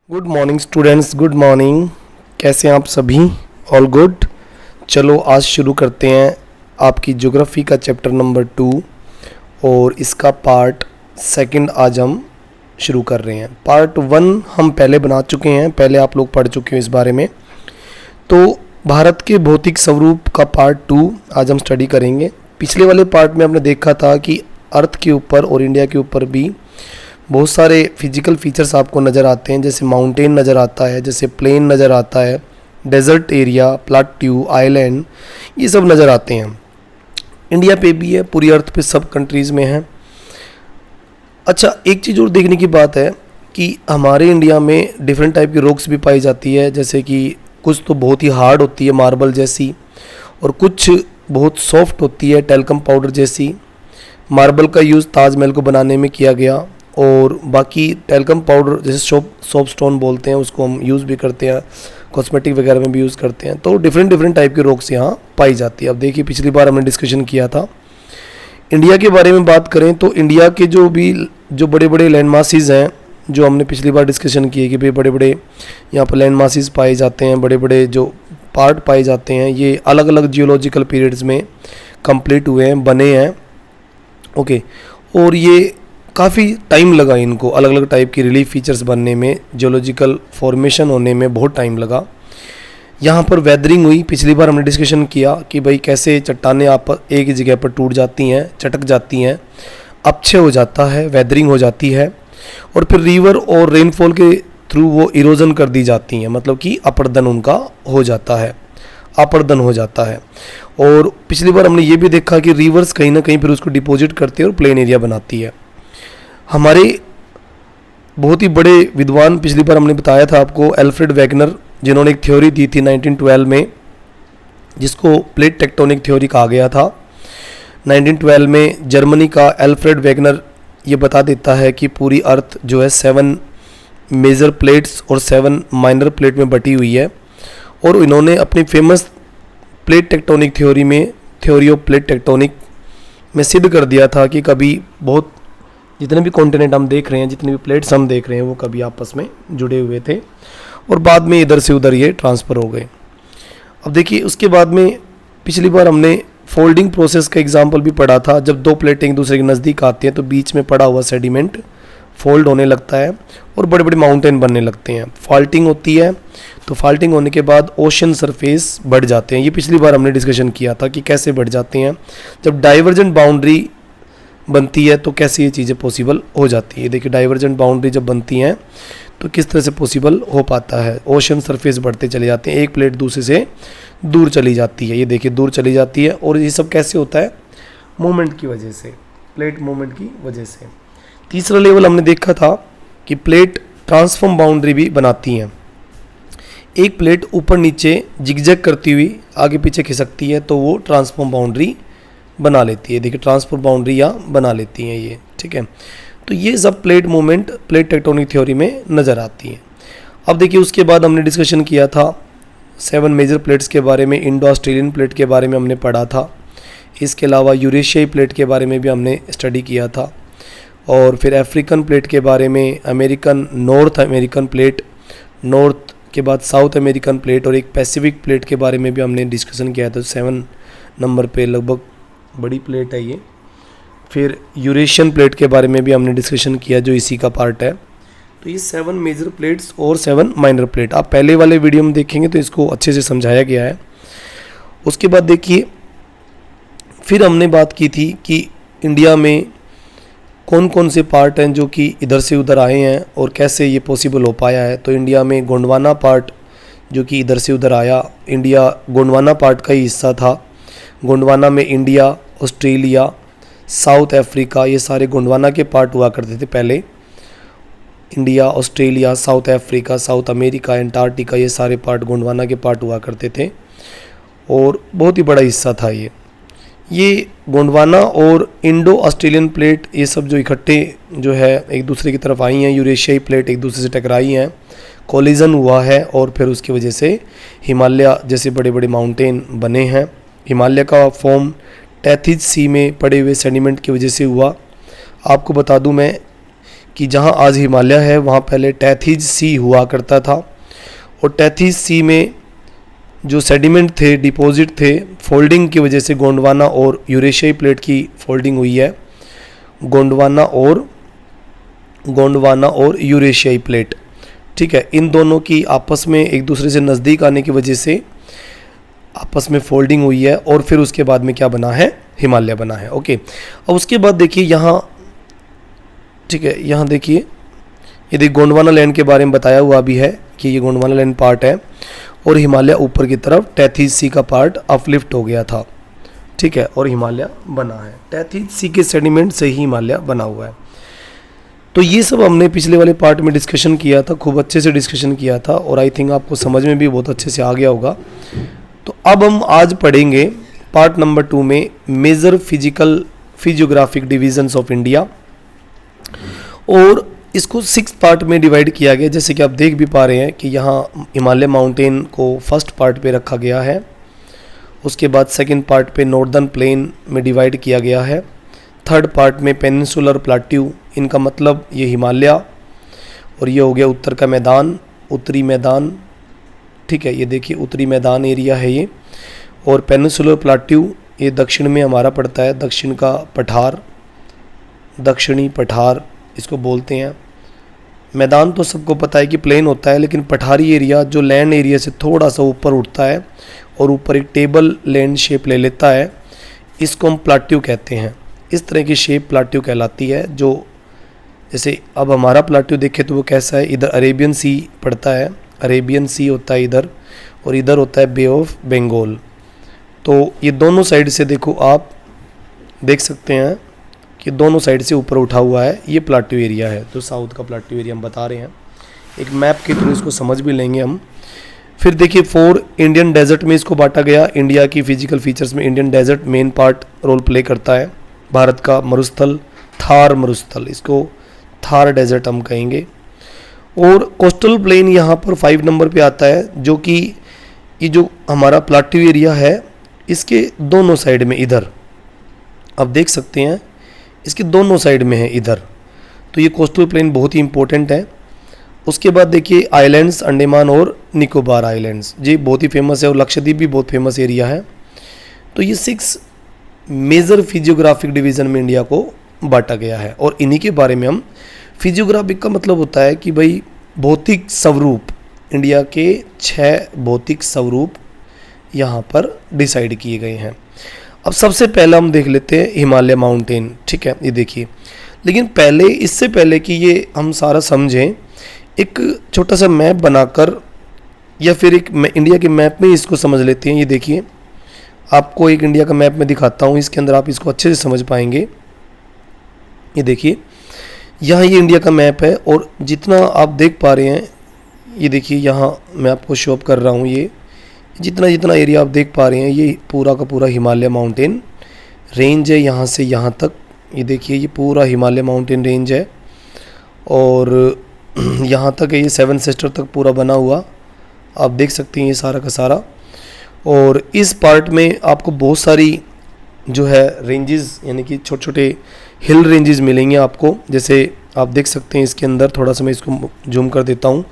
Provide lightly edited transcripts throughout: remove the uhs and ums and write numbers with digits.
Good morning students, good morning. कैसे हैं आप सभी? All good. चलो आज शुरू करते हैं आपकी ज्योग्राफी का चैप्टर नंबर 2 और इसका पार्ट सेकंड आज हम शुरू कर रहे हैं। पार्ट 1 हम पहले बना चुके हैं, पहले आप लोग पढ़ चुके हो इस बारे में। तो भारत के भौतिक स्वरूप का पार्ट 2 आज हम स्टडी करेंगे। पिछले वाले पार्ट में हमने देखा था कि अर्थ के ऊपर और इंडिया के ऊपर भी बहुत सारे फिजिकल फीचर्स आपको नज़र आते हैं, जैसे माउंटेन नज़र आता है, जैसे प्लेन नज़र आता है, डेजर्ट एरिया, प्लाट्यू, आइलैंड, ये सब नज़र आते हैं। इंडिया पे भी है, पूरी अर्थ पे सब कंट्रीज़ में है। अच्छा, एक चीज़ और देखने की बात है कि हमारे इंडिया में डिफरेंट टाइप की रॉक्स भी पाई जाती है, जैसे कि कुछ तो बहुत ही हार्ड होती है मार्बल जैसी, और कुछ बहुत सॉफ्ट होती है टेल्कम पाउडर जैसी। मार्बल का यूज़ ताजमहल को बनाने में किया गया, और बाकी टेल्कम पाउडर जैसे सोप स्टोन बोलते हैं उसको हम यूज़ भी करते हैं, कॉस्मेटिक वगैरह में भी यूज़ करते हैं। तो डिफरेंट टाइप की रॉक्स यहाँ पाई जाती है। अब देखिए, पिछली बार हमने डिस्कशन किया था इंडिया के बारे में। बात करें तो इंडिया के जो बड़े बड़े लैंड मासेस हैं, जो हमने पिछली बार डिस्कशन किए कि भाई बड़े बड़े यहाँ पर लैंड मासेस पाए जाते हैं, बड़े बड़े जो पार्ट पाए जाते हैं, ये अलग अलग जियोलॉजिकल पीरियड्स में कंप्लीट हुए हैं, बने हैं। ओके, और ये काफ़ी टाइम लगा इनको अलग अलग टाइप की रिलीफ फीचर्स बनने में, जियोलॉजिकल फॉर्मेशन होने में बहुत टाइम लगा। यहाँ पर वेदरिंग हुई, पिछली बार हमने डिस्कशन किया कि भाई कैसे चट्टानें आप एक ही जगह पर टूट जाती हैं, चटक जाती हैं, अपक्षय हो जाता है, वेदरिंग हो जाती है, और फिर रिवर और रेनफॉल के थ्रू वो इरोजन कर दी जाती हैं, मतलब कि अपरदन उनका हो जाता है, अपरदन हो जाता है। और पिछली बार हमने ये भी देखा कि रिवर्स कहीं ना कहीं फिर उसको डिपॉजिट करती है और प्लेन एरिया बनाती है। हमारे बहुत ही बड़े विद्वान, पिछली बार हमने बताया था आपको, एल्फ्रेड वेगनर, जिन्होंने एक थ्योरी दी थी 1912 में, जिसको प्लेट टेक्टोनिक थ्योरी कहा गया था। 1912 में जर्मनी का एल्फ्रेड वेगनर ये बता देता है कि पूरी अर्थ जो है 7 मेजर प्लेट्स और 7 माइनर प्लेट में बटी हुई है। और इन्होंने अपनी फेमस प्लेट टेक्टोनिक थ्योरी में, थ्योरी ऑफ प्लेट टेक्टोनिक में सिद्ध कर दिया था कि कभी बहुत जितने भी कॉन्टिनेंट हम देख रहे हैं, जितने भी प्लेट्स हम देख रहे हैं, वो कभी आपस में जुड़े हुए थे और बाद में इधर से उधर ये ट्रांसफ़र हो गए। अब देखिए, उसके बाद में पिछली बार हमने फोल्डिंग प्रोसेस का एग्जांपल भी पढ़ा था। जब दो प्लेटें एक दूसरे के नज़दीक आती हैं तो बीच में पड़ा हुआ सेडिमेंट फोल्ड होने लगता है और बड़े बड़े माउंटेन बनने लगते हैं। फॉल्टिंग होती है, तो फॉल्टिंग होने के बाद ओशन सरफेस बढ़ जाते हैं। ये पिछली बार हमने डिस्कशन किया था कि कैसे बढ़ जाते हैं। जब डाइवर्जेंट बाउंड्री बनती है तो कैसे ये चीज़ें पॉसिबल हो जाती है। देखिए, डाइवर्जेंट बाउंड्री जब बनती हैं तो किस तरह से पॉसिबल हो पाता है। ओशन सरफेस बढ़ते चले जाते हैं, एक प्लेट दूसरे से दूर चली जाती है। ये देखिए, दूर चली जाती है, और ये सब कैसे होता है? मूवमेंट की वजह से, प्लेट मूवमेंट की वजह से। तीसरा लेवल हमने देखा था कि प्लेट ट्रांसफॉर्म बाउंड्री भी बनाती हैं। एक प्लेट ऊपर नीचे जिगजैग करती हुई आगे पीछे खिसकती है तो वो ट्रांसफॉर्म बाउंड्री बना लेती है। देखिए, ट्रांसफॉर्म बाउंड्री या बना लेती हैं ये, ठीक है। तो ये सब plate movement plate tectonic theory में नज़र आती है। अब देखिए, उसके बाद हमने डिस्कशन किया था 7 मेजर प्लेट्स के बारे में, इंडो ऑस्ट्रेलियन प्लेट के बारे में हमने पढ़ा था। इसके अलावा यूरेशियाई प्लेट के बारे में भी हमने स्टडी किया था, और फिर अफ्रीकन प्लेट के बारे में, American, north American plate, north के बाद साउथ अमेरिकन प्लेट, और एक पैसिफिक प्लेट के बारे में भी हमने डिस्कशन किया था। 7 नंबर पे लगभग बड़ी प्लेट है ये। फिर यूरेशियन प्लेट के बारे में भी हमने डिस्कशन किया, जो इसी का पार्ट है। तो ये 7 मेजर प्लेट्स और 7 माइनर प्लेट आप पहले वाले वीडियो में देखेंगे तो इसको अच्छे से समझाया गया है। उसके बाद देखिए, फिर हमने बात की थी कि इंडिया में कौन कौन से पार्ट हैं जो कि इधर से उधर आए हैं और कैसे ये पॉसिबल हो पाया है। तो इंडिया में गोंडवाना पार्ट जो कि इधर से उधर आया, इंडिया गोंडवाना पार्ट का ही हिस्सा था। गोंडवाना में इंडिया, ऑस्ट्रेलिया, साउथ अफ्रीका, ये सारे गोंडवाना के पार्ट हुआ करते थे पहले। India, Australia, south Africa, south America, Antarctica, ये सारे पार्ट गोंडवाना के पार्ट हुआ करते थे, और बहुत ही बड़ा हिस्सा था ये गोंडवाना और इंडो ऑस्ट्रेलियन प्लेट, ये सब जो इकट्ठे जो है एक दूसरे की तरफ आई हैं। यूरेशियाई प्लेट एक दूसरे से टकराई हैं, कोलिजन हुआ है, और फिर उसकी वजह से हिमालय जैसे बड़े बड़े माउंटेन बने हैं। हिमालय का फॉर्म टैथिस सी में पड़े हुए सेडिमेंट की वजह से हुआ। आपको बता दूं मैं कि जहाँ आज हिमालय है वहाँ पहले टैथीज सी हुआ करता था, और टैथीज सी में जो सेडिमेंट थे, डिपॉजिट थे, फोल्डिंग की वजह से गोंडवाना और यूरेशियाई प्लेट की फोल्डिंग हुई है। गोंडवाना और यूरेशियाई प्लेट, ठीक है, इन दोनों की आपस में एक दूसरे से नज़दीक आने की वजह से आपस में फोल्डिंग हुई है, और फिर उसके बाद में क्या बना है, हिमालय बना है। ओके, अब उसके बाद देखिए यहाँ, ठीक है, यहाँ देखिए, ये देखिए गोंडवाना लैंड के बारे में बताया हुआ भी है कि ये गोंडवाना लैंड पार्ट है, और हिमालय ऊपर की तरफ टैथीज सी का पार्ट अपलिफ्ट हो गया था, ठीक है, और हिमालय बना है। टैथीज सी के सेडिमेंट से ही हिमालय बना हुआ है। तो ये सब हमने पिछले वाले पार्ट में डिस्कशन किया था, खूब अच्छे से डिस्कशन किया था, और आई थिंक आपको समझ में भी बहुत अच्छे से आ गया होगा। तो अब हम आज पढ़ेंगे पार्ट नंबर 2 में major physiographic divisions of India, और इसको 6 पार्ट में डिवाइड किया गया। जैसे कि आप देख भी पा रहे हैं कि यहाँ हिमालय माउंटेन को फर्स्ट पार्ट पे रखा गया है, उसके बाद सेकंड पार्ट पे नॉर्दर्न प्लेन में डिवाइड किया गया है, थर्ड पार्ट में पेनिनसुलर प्लाट्यू, इनका मतलब ये हिमालय, और ये हो गया उत्तर का मैदान, उत्तरी मैदान, ठीक है, ये देखिए उत्तरी मैदान एरिया है ये, और पेनिनसुलर प्लाट्यू ये दक्षिण में हमारा पड़ता है, दक्षिण का पठार, दक्षिणी पठार इसको बोलते हैं। मैदान तो सबको पता है कि प्लेन होता है, लेकिन पठारी एरिया जो लैंड एरिया से थोड़ा सा ऊपर उठता है और ऊपर एक टेबल लैंड शेप ले लेता है, इसको हम प्लाट्यू कहते हैं। इस तरह की शेप प्लाट्यू कहलाती है। जो जैसे अब हमारा प्लाट्यू देखें तो वो कैसा है, इधर अरेबियन सी पड़ता है, अरेबियन सी होता है इधर, और इधर होता है बे ऑफ बंगाल। तो ये दोनों साइड से देखो, आप देख सकते हैं कि दोनों साइड से ऊपर उठा हुआ है, ये प्लाट्यू एरिया है। तो साउथ का प्लाट्यू एरिया हम बता रहे हैं, एक मैप के थ्रू इसको समझ भी लेंगे हम। फिर देखिए 4 इंडियन डेजर्ट में इसको बांटा गया। इंडिया की फिजिकल फीचर्स में Indian desert main part role play करता है। भारत का मरुस्थल, थार मरुस्थल, इसको थार डेजर्ट हम कहेंगे। और कोस्टल प्लेन यहाँ पर 5 नंबर पे आता है, जो कि ये जो हमारा प्लाट्यू एरिया है इसके दोनों साइड में, इधर आप देख सकते हैं इसके दोनों साइड में है इधर। तो ये कोस्टल प्लेन बहुत ही इंपॉर्टेंट है। उसके बाद देखिए आइलैंड्स, अंडमान और निकोबार आइलैंड्स, ये बहुत ही फेमस है, और लक्षद्वीप भी बहुत फेमस एरिया है। तो ये 6 मेजर फिजियोग्राफिक डिवीज़न में इंडिया को बांटा गया है, और इन्हीं के बारे में हम, फिजियोग्राफिक का मतलब होता है कि भाई भौतिक स्वरूप, इंडिया के 6 भौतिक स्वरूप यहाँ पर डिसाइड किए गए हैं। अब सबसे पहला हम देख लेते हैं हिमालय माउंटेन, ठीक है, ये देखिए। लेकिन पहले, इससे पहले कि ये हम सारा समझें, एक छोटा सा मैप बनाकर या फिर एक इंडिया के मैप में इसको समझ लेते हैं। ये देखिए, आपको एक इंडिया का मैप में दिखाता हूँ, इसके अंदर आप इसको अच्छे से समझ पाएंगे। ये देखिए, यहाँ ये इंडिया का मैप है, और जितना आप देख पा रहे हैं, ये देखिए यहाँ मैं आपको शो अप कर रहा हूँ, ये जितना जितना एरिया आप देख पा रहे हैं, ये पूरा का पूरा हिमालय माउंटेन रेंज है, यहाँ से यहाँ तक। ये देखिए, ये पूरा हिमालय माउंटेन रेंज है, और यहाँ तक है, ये 7 सिस्टर तक पूरा बना हुआ, आप देख सकते हैं ये सारा का सारा। और इस पार्ट में आपको बहुत सारी जो है रेंजेस, यानी कि छोटे छोटे हिल रेंजेस मिलेंगे आपको। जैसे आप देख सकते हैं इसके अंदर, थोड़ा सा मैं इसको जूम कर देता हूँ,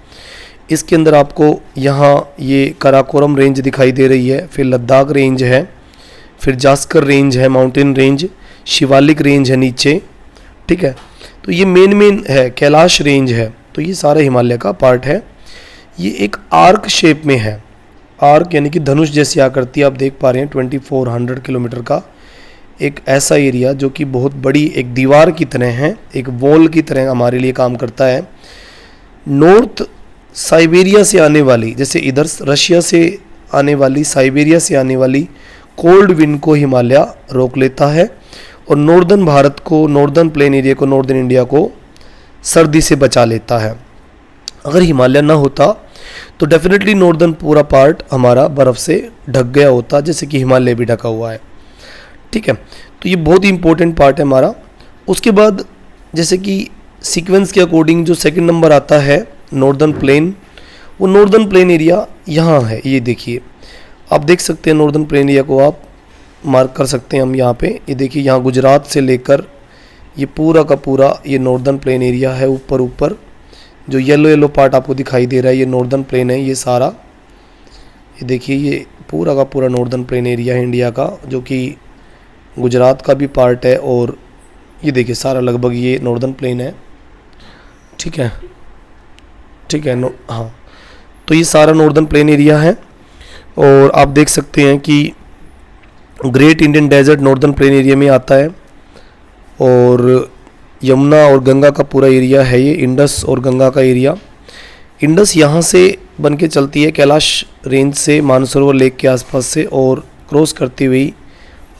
इसके अंदर आपको यहाँ ये काराकोरम रेंज दिखाई दे रही है, फिर लद्दाख रेंज है, फिर जास्कर रेंज है, माउंटेन रेंज, शिवालिक रेंज है नीचे, ठीक है। तो ये मेन है, कैलाश रेंज है। तो ये सारा हिमालय का पार्ट है। ये एक आर्क शेप में है, आर्क यानी कि धनुष जैसी आकृति आप देख पा रहे हैं। 2400 किलोमीटर का एक ऐसा एरिया जो कि बहुत बड़ी एक दीवार की तरह है, एक वॉल की तरह हमारे लिए काम करता है। नॉर्थ साइबेरिया से आने वाली, जैसे इधर रशिया से आने वाली, साइबेरिया से आने वाली कोल्ड विंड को हिमालय रोक लेता है, और नॉर्दर्न भारत को, नॉर्दर्न प्लेन एरिया को, नॉर्दर्न इंडिया को सर्दी से बचा लेता है। अगर हिमालय ना होता तो डेफिनेटली नॉर्दर्न पूरा पार्ट हमारा बर्फ़ से ढक गया होता, जैसे कि हिमालय भी ढका हुआ है, ठीक है। तो ये बहुत ही इंपॉर्टेंट पार्ट है हमारा। उसके बाद जैसे कि सीक्वेंस के अकॉर्डिंग जो सेकंड नंबर आता है नॉर्दर्न प्लेन, वो नॉर्दर्न प्लेन एरिया यहाँ है। ये देखिए, आप देख सकते हैं नॉर्दर्न प्लेन एरिया को, आप मार्क कर सकते हैं हम यहाँ पे। ये देखिए, यहाँ गुजरात से लेकर ये पूरा का पूरा ये नॉर्दर्न प्लेन एरिया है। ऊपर ऊपर जो येलो येलो पार्ट आपको दिखाई दे रहा है ये नॉर्दर्न प्लेन है। ये सारा ये देखिए ये पूरा का पूरा नॉर्दर्न प्लेन एरिया है इंडिया का, जो कि गुजरात का भी पार्ट है। और ये देखिए सारा लगभग ये नॉर्दर्न प्लेन है। ठीक है, ठीक है, हाँ, तो ये सारा नॉर्दर्न प्लेन एरिया है। और आप देख सकते हैं कि great Indian desert northern plain area में आता है। और यमुना और गंगा का पूरा एरिया है ये, इंडस और गंगा का एरिया। इंडस यहाँ से बन के चलती है कैलाश रेंज से, मानसरोवर लेक के आसपास से, और क्रॉस करती हुई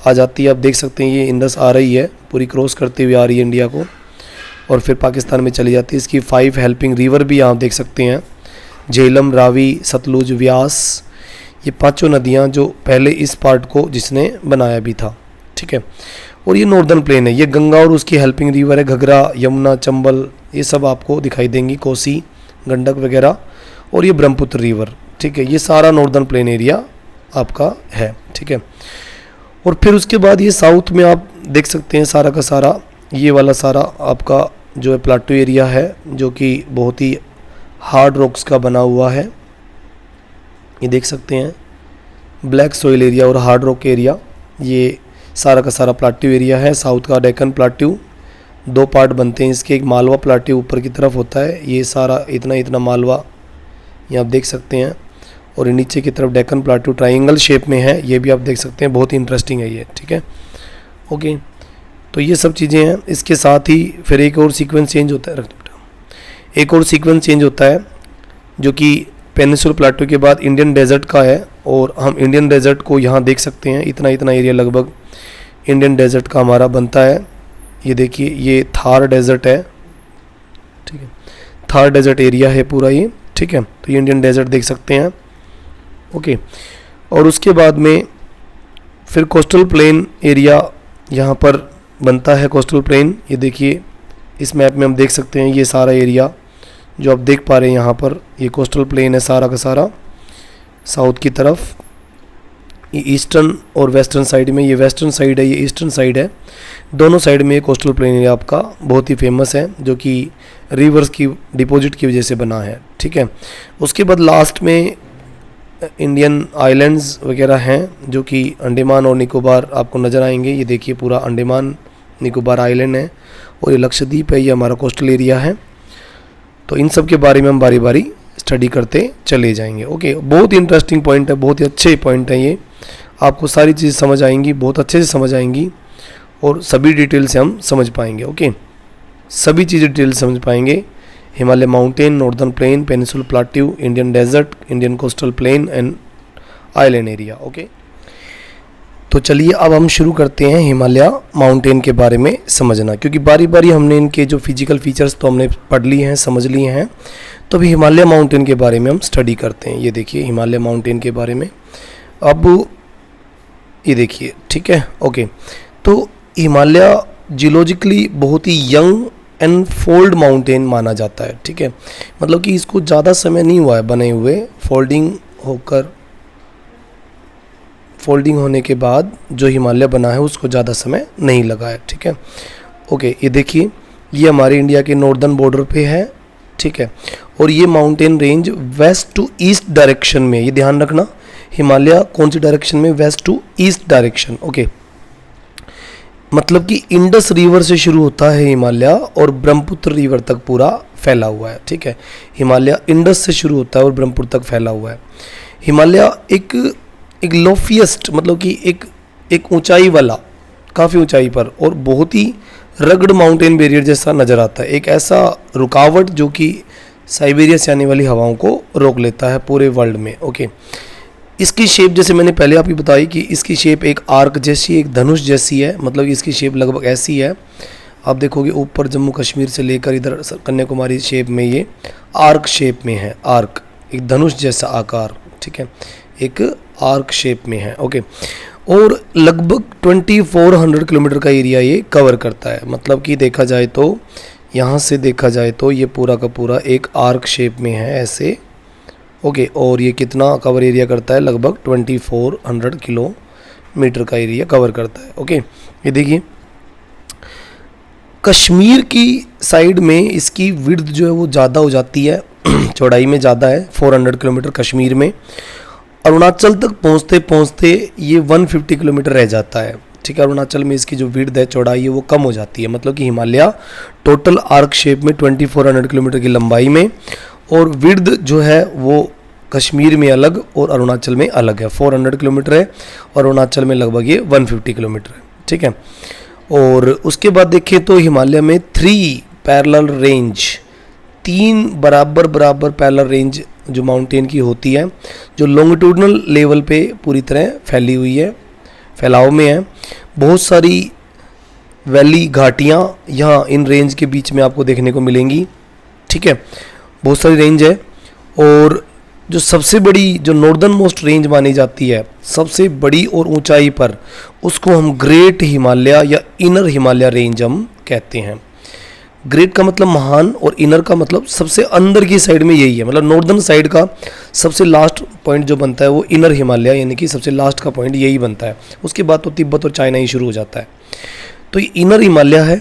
आ जाती है। आप देख सकते हैं ये इंडस आ रही है, पूरी क्रॉस करती हुई आ रही है इंडिया को, और फिर पाकिस्तान में चली जाती है। इसकी 5 हेल्पिंग रिवर भी आप देख सकते हैं, झेलम, रावी, सतलुज, व्यास, ये 5 नदियाँ जो पहले इस पार्ट को जिसने बनाया भी था। ठीक है, और ये नॉर्दर्न प्लेन है। ये गंगा और उसकी हेल्पिंग रिवर है, घघरा, यमुना, चंबल, ये सब आपको दिखाई देंगी, कोसी, गंडक वगैरह, और ये ब्रह्मपुत्र रिवर। ठीक है, ये सारा नॉर्दर्न प्लेन एरिया आपका है। ठीक है, और फिर उसके बाद ये साउथ में आप देख सकते हैं सारा का सारा ये वाला सारा आपका जो है प्लाटू एरिया है, जो कि बहुत ही हार्ड रॉक्स का बना हुआ है। ये देख सकते हैं ब्लैक सोइल एरिया और हार्ड रॉक एरिया, ये सारा का सारा प्लाटू एरिया है। साउथ का डेक्कन प्लाटू, 2 पार्ट बनते हैं इसके, एक मालवा प्लाटू ऊपर की तरफ होता है, ये सारा इतना इतना मालवा ये आप देख सकते हैं, और नीचे की तरफ डेक्कन प्लाटू ट्रायंगल शेप में है, ये भी आप देख सकते हैं, बहुत ही इंटरेस्टिंग है ये। ठीक है, ओके, तो ये सब चीज़ें हैं। इसके साथ ही फिर एक और सीक्वेंस चेंज होता है, एक और सीक्वेंस चेंज होता है जो कि पेनिनसुलर प्लाटू के बाद इंडियन डेजर्ट का है। और हम इंडियन डेजर्ट को यहाँ देख सकते हैं, इतना इतना एरिया लगभग इंडियन डेजर्ट का हमारा बनता है। ये देखिए ये थार डेजर्ट है। ठीक है, थार डेजर्ट एरिया है पूरा ये। ठीक है, तो ये इंडियन डेजर्ट देख सकते हैं। ओके, और उसके बाद में फिर कोस्टल प्लेन एरिया यहाँ पर बनता है, कोस्टल प्लेन। ये देखिए इस मैप में हम देख सकते हैं ये सारा एरिया जो आप देख पा रहे हैं यहाँ पर, ये कोस्टल प्लेन है सारा का सारा साउथ की तरफ। ये ईस्टर्न और वेस्टर्न साइड में, ये वेस्टर्न साइड है, ये ईस्टर्न साइड है, दोनों साइड में ये कोस्टल प्लेन एरिया आपका बहुत ही फेमस है, जो कि रिवर्स की डिपॉजिट की वजह से बना है। ठीक है, उसके बाद लास्ट में इंडियन आइलैंड्स वगैरह हैं जो कि अंडमान और निकोबार आपको नज़र आएंगे। ये देखिए पूरा अंडमान निकोबार आइलैंड है, और ये लक्षद्वीप है, ये हमारा कोस्टल एरिया है। तो इन सब के बारे में हम बारी बारी स्टडी करते चले जाएंगे। ओके, बहुत ही इंटरेस्टिंग पॉइंट है, बहुत ही अच्छे पॉइंट हैं ये, आपको सारी चीज़ समझ आएंगी, बहुत अच्छे से समझ आएंगी, और सभी डिटेल से हम समझ पाएंगे। ओके, सभी चीज़ें डिटेल से समझ पाएंगे। Himalaya mountain, northern plain, peninsular plateau, Indian desert, Indian coastal plain and island area. Okay, तो चलिए अब हम शुरू करते हैं हिमालय माउंटेन के बारे में समझना, क्योंकि बारी बारी हमने इनके जो फिजिकल फीचर्स तो हमने पढ़ लिए हैं, समझ लिए हैं, तो अभी हिमालय माउंटेन के बारे में हम स्टडी करते हैं। ये देखिए हिमालय माउंटेन के बारे में, अब ये देखिए। ठीक है, ओके, तो हिमालय जियोलॉजिकली बहुत ही यंग एंड फोल्ड माउंटेन माना जाता है। ठीक है, मतलब कि इसको ज़्यादा समय नहीं हुआ है बने हुए, फोल्डिंग होने के बाद जो हिमालय बना है उसको ज़्यादा समय नहीं लगा है। ठीक है, ओके, ये देखिए ये हमारे इंडिया के नॉर्दर्न बॉर्डर पे है। ठीक है, और ये mountain range west to east direction में, ये ध्यान रखना, हिमालय कौन सी डायरेक्शन में, west to east direction. Okay, मतलब कि इंडस रिवर से शुरू होता है हिमालय और ब्रह्मपुत्र रिवर तक पूरा फैला हुआ है। ठीक है, हिमालय इंडस से शुरू होता है और ब्रह्मपुत्र तक फैला हुआ है। हिमालय एक लोफीएस्ट, मतलब कि एक ऊंचाई वाला, काफ़ी ऊंचाई पर, और बहुत ही रगड़ माउंटेन बैरियर जैसा नज़र आता है, एक ऐसा रुकावट जो कि साइबेरिया से आने वाली हवाओं को रोक लेता है पूरे वर्ल्ड में। ओके, इसकी शेप जैसे मैंने पहले आपको बताई कि इसकी शेप एक आर्क जैसी, एक धनुष जैसी है, मतलब इसकी शेप लगभग ऐसी है। आप देखोगे ऊपर जम्मू कश्मीर से लेकर इधर कन्याकुमारी शेप में ये आर्क शेप में है, आर्क, एक धनुष जैसा आकार। ठीक है, एक आर्क शेप में है। ओके, और लगभग 2400 किलोमीटर का एरिया ये कवर करता है, मतलब कि देखा जाए तो यहाँ से देखा जाए तो ये पूरा का पूरा एक आर्क शेप में है ऐसे। ओके, और ये कितना कवर एरिया करता है, लगभग 2400 किलोमीटर का एरिया कवर करता है। ओके, ये देखिए कश्मीर की साइड में इसकी विड्थ जो है वो ज़्यादा हो जाती है, चौड़ाई में ज़्यादा है, 400 किलोमीटर कश्मीर में। अरुणाचल तक पहुंचते पहुंचते ये 150 किलोमीटर रह जाता है, ठीक है। अरुणाचल में इसकी जो विड्थ है, चौड़ाई है, वो कम हो जाती है। मतलब कि हिमालय टोटल आर्क शेप में 2400 किलोमीटर की लंबाई में, और विड्थ जो है वो कश्मीर में अलग और अरुणाचल में अलग है। 400 किलोमीटर है और अरुणाचल में लगभग ये 150 किलोमीटर है, ठीक है। और उसके बाद देखें तो हिमालय में 3 पैरेलल रेंज, 3 बराबर पैरेलल रेंज जो माउंटेन की होती है, जो लॉन्गिट्यूडनल लेवल पे पूरी तरह फैली हुई है, फैलाव में है। बहुत सारी वैली, घाटियाँ यहाँ इन रेंज के बीच में आपको देखने को मिलेंगी, ठीक है। बहुत सारी रेंज है। और जो सबसे बड़ी, जो नॉर्दर्न मोस्ट रेंज मानी जाती है, सबसे बड़ी और ऊंचाई पर, उसको हम ग्रेट हिमालय या इनर हिमालय रेंज हम कहते हैं। ग्रेट का मतलब महान और इनर का मतलब सबसे अंदर की साइड में यही है। मतलब नॉर्दर्न साइड का सबसे लास्ट पॉइंट जो बनता है वो इनर हिमालय, यानी कि सबसे लास्ट का पॉइंट यही बनता है। उसके बाद तो तिब्बत और चाइना ही शुरू हो जाता है। तो ये इनर हिमालय है।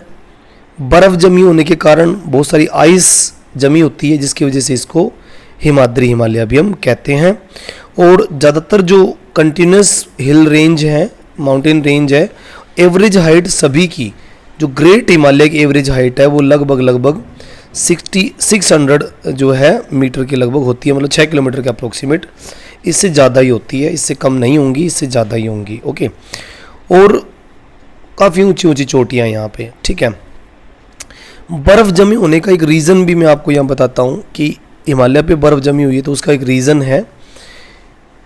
बर्फ़ जमी होने के कारण बहुत सारी आइस जमी होती है, जिसकी वजह से इसको हिमाद्री हिमालय भी हम कहते हैं। और ज़्यादातर जो कंटिन्यूस हिल रेंज है, माउंटेन रेंज है, एवरेज हाइट सभी की, जो ग्रेट हिमालय की एवरेज हाइट है वो लगभग 600 जो है मीटर की लगभग होती है। मतलब 6 किलोमीटर के अप्रोक्सीमेट, इससे ज़्यादा ही होती है, इससे कम नहीं होंगी, इससे ज़्यादा ही होंगी, ओके। और काफ़ी ऊंची ऊंची चोटियाँ यहाँ पे, ठीक है। बर्फ़ जमी होने का एक रीज़न भी मैं आपको यहाँ बताता हूँ कि हिमालय पे बर्फ़ जमी हुई है, तो उसका एक रीज़न है।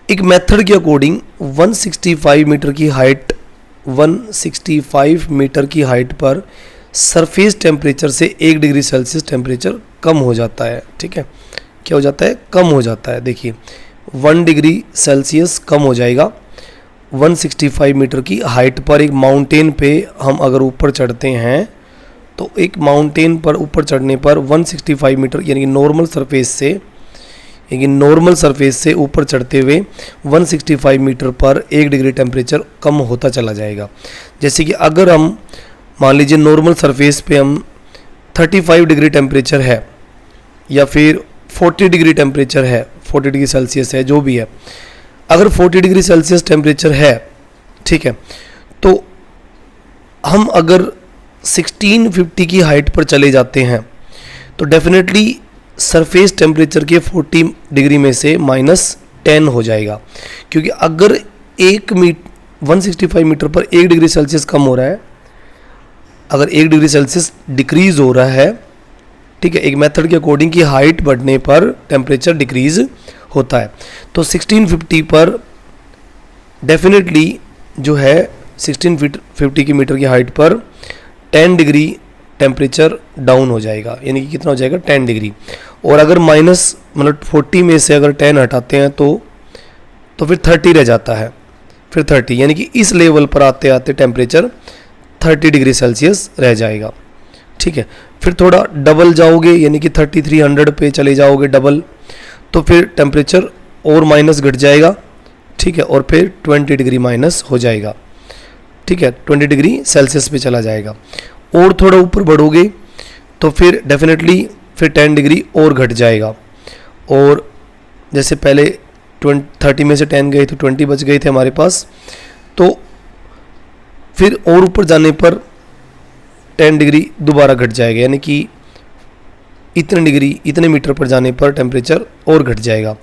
एक मेथड के अकॉर्डिंग 165 मीटर की हाइट, 165 मीटर की हाइट पर सरफेस टेम्परेचर से 1 डिग्री सेल्सियस टेम्परेचर कम हो जाता है, ठीक है। क्या हो जाता है? कम हो जाता है। देखिए 1 डिग्री सेल्सियस कम हो जाएगा 165 मीटर की हाइट पर। एक माउंटेन पे हम अगर ऊपर चढ़ते हैं, तो एक माउंटेन पर ऊपर चढ़ने पर 165 मीटर यानी कि नॉर्मल सरफेस से ऊपर चढ़ते हुए 165 मीटर पर 1 डिग्री टेम्परेचर कम होता चला जाएगा। जैसे कि अगर हम मान लीजिए नॉर्मल सरफेस पे हम 35 डिग्री टेम्परेचर है या फिर 40 डिग्री टेम्परेचर है, 40 डिग्री सेल्सियस है, जो भी है, अगर 40 डिग्री सेल्सियस टेम्परेचर है, ठीक है, तो हम अगर 1650 की हाइट पर चले जाते हैं तो डेफिनेटली सरफेस टेम्परेचर के 40 डिग्री में से -10 हो जाएगा। क्योंकि अगर 165 मीटर पर 1 डिग्री सेल्सियस कम हो रहा है, अगर 1 डिग्री सेल्सियस डिक्रीज़ हो रहा है, ठीक है, एक मेथड के अकॉर्डिंग की हाइट बढ़ने पर टेम्परेचर डिक्रीज़ होता है। तो 1650 पर डेफिनेटली जो है 1650 की मीटर की हाइट पर 10 डिग्री टेम्परेचर डाउन हो जाएगा। यानी कि कितना हो जाएगा? 10 डिग्री। और अगर मतलब 40 में से अगर 10 हटाते हैं तो फिर 30 रह जाता है, फिर 30, यानी कि इस लेवल पर आते आते टेम्परेचर 30 डिग्री सेल्सियस रह जाएगा, ठीक है। फिर थोड़ा डबल जाओगे, यानी कि 3300 पे चले जाओगे डबल, तो फिर टेम्परेचर और माइनस घट जाएगा, ठीक है, और फिर 20 डिग्री माइनस हो जाएगा, ठीक है, 20 डिग्री सेल्सियस पे चला जाएगा। और थोड़ा ऊपर बढ़ोगे तो फिर डेफिनेटली फिर 10 डिग्री और घट जाएगा। और जैसे पहले 30 में से 10 गए तो 20 बच गए थे हमारे पास, तो फिर और ऊपर जाने पर 10 डिग्री दोबारा घट जाएगा, यानी कि इतने मीटर पर जाने पर टेम्परेचर और घट जाएगा।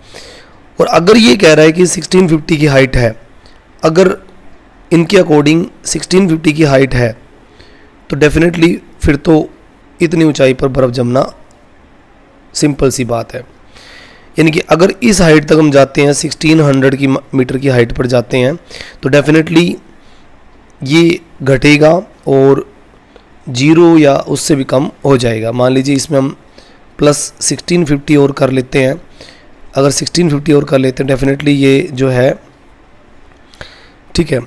और अगर ये कह रहा है कि 1650 की हाइट है, अगर इनके अकॉर्डिंग 1650 की हाइट है, तो डेफिनेटली फिर तो इतनी ऊंचाई पर बर्फ़ जमना सिंपल सी बात है। यानी कि अगर इस हाइट तक हम जाते हैं, 1600 की मीटर की हाइट पर जाते हैं, तो डेफिनेटली ये घटेगा और 0 या उससे भी कम हो जाएगा। मान लीजिए इसमें हम प्लस 1650 और कर लेते हैं। अगर 1650 और कर लेते हैं, डेफिनेटली ये जो है, ठीक है,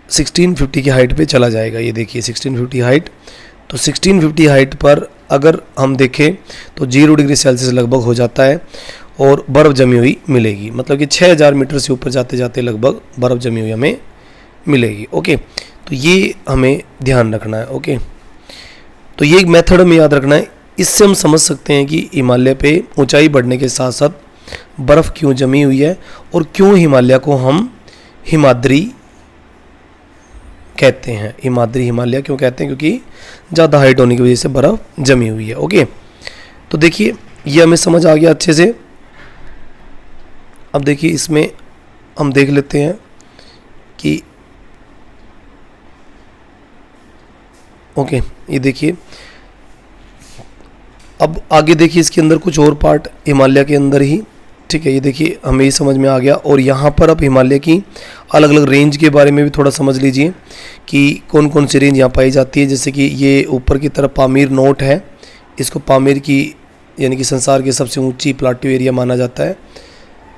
1650 की हाइट पे चला जाएगा। ये देखिए 1650 हाइट, तो 1650 हाइट पर अगर हम देखें तो 0 डिग्री सेल्सियस लगभग हो जाता है और बर्फ़ जमी हुई मिलेगी। मतलब कि 6000 मीटर से ऊपर जाते जाते लगभग बर्फ़ जमी हुई हमें मिलेगी, ओके। तो ये हमें ध्यान रखना है, ओके। तो ये एक मेथड हमें याद रखना है। इससे हम समझ सकते हैं कि हिमालय पे ऊंचाई बढ़ने के साथ साथ बर्फ़ क्यों जमी हुई है और क्यों हिमालय को हम हिमाद्री कहते हैं। हिमाद्री हिमालय क्यों कहते हैं? क्योंकि ज़्यादा हाइट होने की वजह से बर्फ़ जमी हुई है। ओके, तो देखिए ये हमें समझ आ गया अच्छे से। अब देखिए इसमें हम देख लेते हैं कि ओके, ये देखिए अब आगे देखिए इसके अंदर कुछ और पार्ट हिमालय के अंदर ही, ठीक है। ये देखिए हमें ये समझ में आ गया। और यहाँ पर अब हिमालय की अलग अलग रेंज के बारे में भी थोड़ा समझ लीजिए कि कौन कौन सी रेंज यहाँ पाई जाती है। जैसे कि ये ऊपर की तरफ पामीर नोट है, इसको पामीर की यानी कि संसार की सबसे ऊंची प्लाटू एरिया माना जाता है,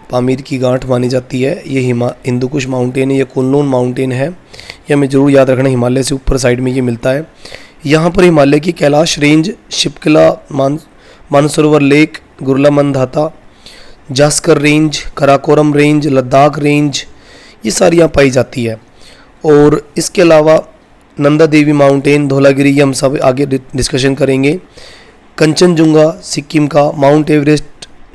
पामीर की गांठ मानी जाती है। ये हिंदू कुश माउंटेन है, ये कुनलुन माउंटेन है, ये हमें ज़रूर याद रखना, हिमालय से ऊपर साइड में ये मिलता है। यहाँ पर हिमालय की Kailash range, Shipki La, Mansarovar lake, Gurla Mandhata, Zanskar range, Karakoram range, Ladakh range, ये सारी यहाँ पाई जाती है। और इसके अलावा नंदा देवी माउंटेन, धौलागिरी, ये हम सब आगे डिस्कशन करेंगे। कंचनजुंगा सिक्किम का, माउंट एवरेस्ट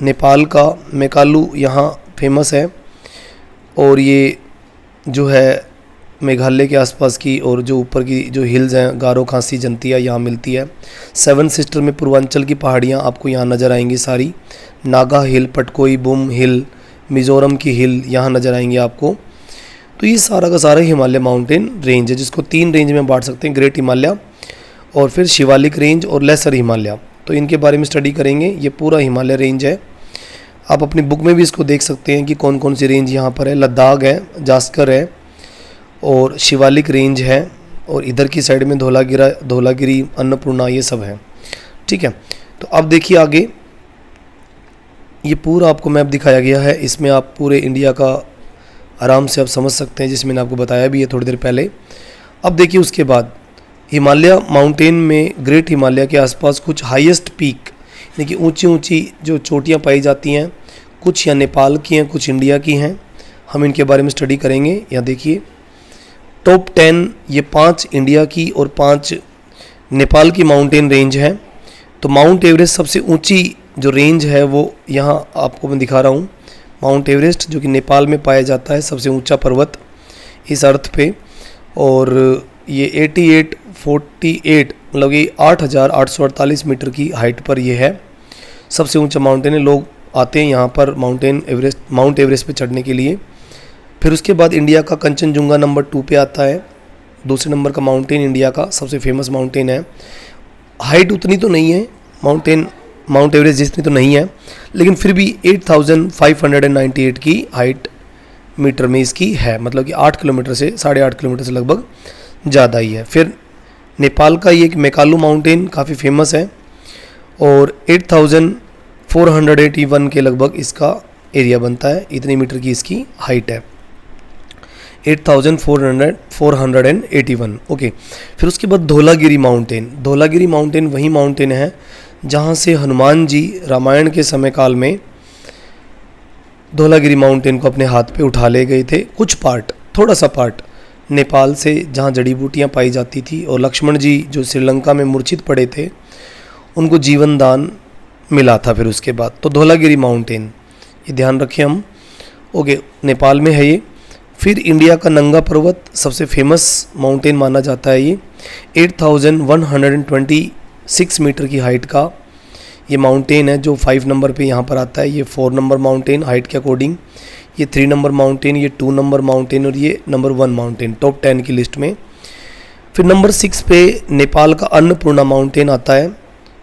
नेपाल का, मेकालू यहाँ फेमस है। और ये जो है मेघालय के आसपास की और जो ऊपर की जो हिल्स हैं, गारो, खासी, जंतिया, यहाँ मिलती है। सेवन सिस्टर में पूर्वांचल की पहाड़ियाँ आपको यहाँ नज़र आएंगी सारी। नागा हिल, पटकोई, बुम हिल, मिज़ोरम की हिल यहाँ नज़र आएंगे आपको। तो ये सारा का सारा हिमालय माउंटेन रेंज है, जिसको 3 रेंज में बांट सकते हैं, ग्रेट हिमालय और फिर शिवालिक रेंज और लेसर हिमालय। तो इनके बारे में स्टडी करेंगे। ये पूरा हिमालय रेंज है, आप अपनी बुक में भी इसको देख सकते हैं कि कौन कौन सी रेंज यहाँ पर है। लद्दाख है, जास्कर है और शिवालिक रेंज है, और इधर की साइड में धौलागिरी, अन्नपूर्णा, ये सब है, ठीक है। तो अब देखिए आगे ये पूरा आपको मैप दिखाया गया है, इसमें आप पूरे इंडिया का आराम से आप समझ सकते हैं, जिसमें मैंने आपको बताया भी है थोड़ी देर पहले। अब देखिए उसके बाद हिमालय माउंटेन में, ग्रेट हिमालय के आसपास कुछ हाईएस्ट पीक यानी कि ऊंची ऊंची जो चोटियां पाई जाती हैं, कुछ या नेपाल की हैं, कुछ इंडिया की हैं। हम इनके बारे में स्टडी करेंगे। यहाँ देखिए टॉप 10 ये 5 इंडिया की और 5 नेपाल की माउंटेन रेंज है। तो माउंट एवरेस्ट सबसे ऊंची जो रेंज है वो यहाँ आपको मैं दिखा रहा हूँ। माउंट एवरेस्ट जो कि नेपाल में पाया जाता है, सबसे ऊंचा पर्वत इस अर्थ पे, और ये 8848 मतलब कि 8848 मीटर की हाइट पर ये है, सबसे ऊंचा माउंटेन है। लोग आते हैं यहाँ पर माउंट एवरेस्ट पे चढ़ने के लिए। फिर उसके बाद इंडिया का कंचनजुंगा नंबर 2 पे आता है, दूसरे नंबर का माउंटेन इंडिया का सबसे फेमस माउंटेन है। हाइट उतनी तो नहीं है माउंट एवरेस्ट जितनी तो नहीं है, लेकिन फिर भी 8598 की हाइट मीटर में इसकी है, मतलब कि 8 किलोमीटर से 8.5 किलोमीटर से लगभग ज़्यादा ही है। फिर नेपाल का ये मेकालू माउंटेन काफ़ी फेमस है और 8481 के लगभग इसका एरिया बनता है, इतनी मीटर की इसकी हाइट है, 8481। ओके, फिर उसके बाद धौलागिरी माउंटेन वही माउंटेन है जहाँ से हनुमान जी रामायण के समय काल में धौलागिरी माउंटेन को अपने हाथ पे उठा ले गए थे। कुछ पार्ट, थोड़ा सा पार्ट नेपाल से जहाँ जड़ी बूटियाँ पाई जाती थी, और लक्ष्मण जी जो श्रीलंका में मूर्छित पड़े थे उनको जीवन दान मिला था फिर उसके बाद। तो धौलागिरी माउंटेन ये ध्यान रखें हम। ओके, नेपाल में है ये। फिर इंडिया का नंगा पर्वत सबसे फेमस माउंटेन माना जाता है। ये 8126 मीटर की हाइट का ये माउंटेन है, जो 5 नंबर पे यहाँ पर आता है। ये 4 नंबर माउंटेन हाइट के अकॉर्डिंग, ये 3 नंबर माउंटेन, ये 2 नंबर माउंटेन और ये नंबर 1 माउंटेन टॉप 10 की लिस्ट में। फिर नंबर 6 पे नेपाल का अन्नपूर्णा माउंटेन आता है।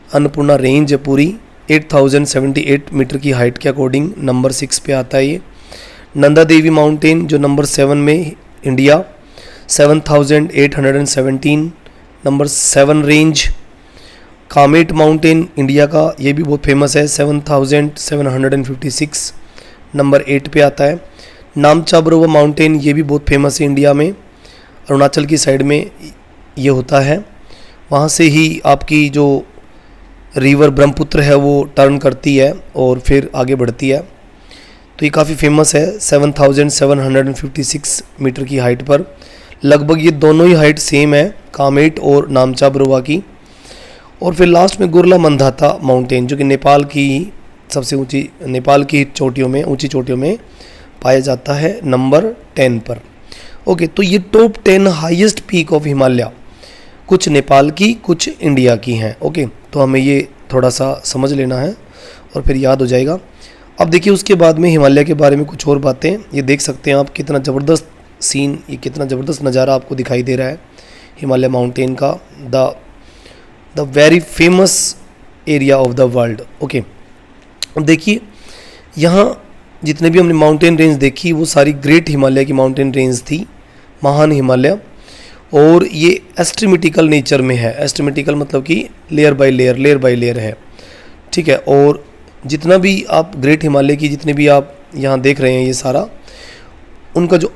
अन्नपूर्णा रेंज है पूरी, 8078 मीटर की हाइट के अकॉर्डिंग नंबर 6 पे आता है ये। नंदा देवी माउंटेन जो नंबर 7 में India, 7817 number 7 range. Kamet mountain India का, ये भी बहुत फेमस है, 7756 नंबर 8 पे आता है। नामचा बरुवा माउंटेन ये भी बहुत फेमस है इंडिया में, अरुणाचल की साइड में ये होता है। वहाँ से ही आपकी जो रिवर ब्रह्मपुत्र है वो टर्न करती है और फिर आगे बढ़ती है। तो ये काफ़ी फेमस है 7756 मीटर की हाइट पर। लगभग ये दोनों ही हाइट सेम है, कामेट और नामचा बरुवा की। और फिर लास्ट में गुरला मंदाता माउंटेन, जो कि नेपाल की सबसे ऊंची, नेपाल की चोटियों में, ऊंची चोटियों में पाया जाता है नंबर 10 पर। ओके, तो ये top 10 highest peak of Himalaya, कुछ नेपाल की कुछ इंडिया की हैं। ओके, तो हमें ये थोड़ा सा समझ लेना है और फिर याद हो जाएगा। अब देखिए उसके बाद में हिमालय के बारे में कुछ और बातें, ये देख सकते हैं आप कितना ज़बरदस्त सीन, ये कितना ज़बरदस्त नज़ारा आपको दिखाई दे रहा है हिमालय माउंटेन का, the very famous area of the world. Okay, अब देखिए यहाँ जितने भी हमने माउंटेन रेंज देखी वो सारी ग्रेट हिमालय की माउंटेन रेंज थी, महान हिमालय, और ये एस्ट्रीमेटिकल नेचर में है। एस्ट्रीमेटिकल मतलब कि लेयर बाय लेयर है, ठीक है। और जितना भी आप ग्रेट हिमालय की जितने भी आप यहाँ देख रहे हैं ये सारा, उनका जो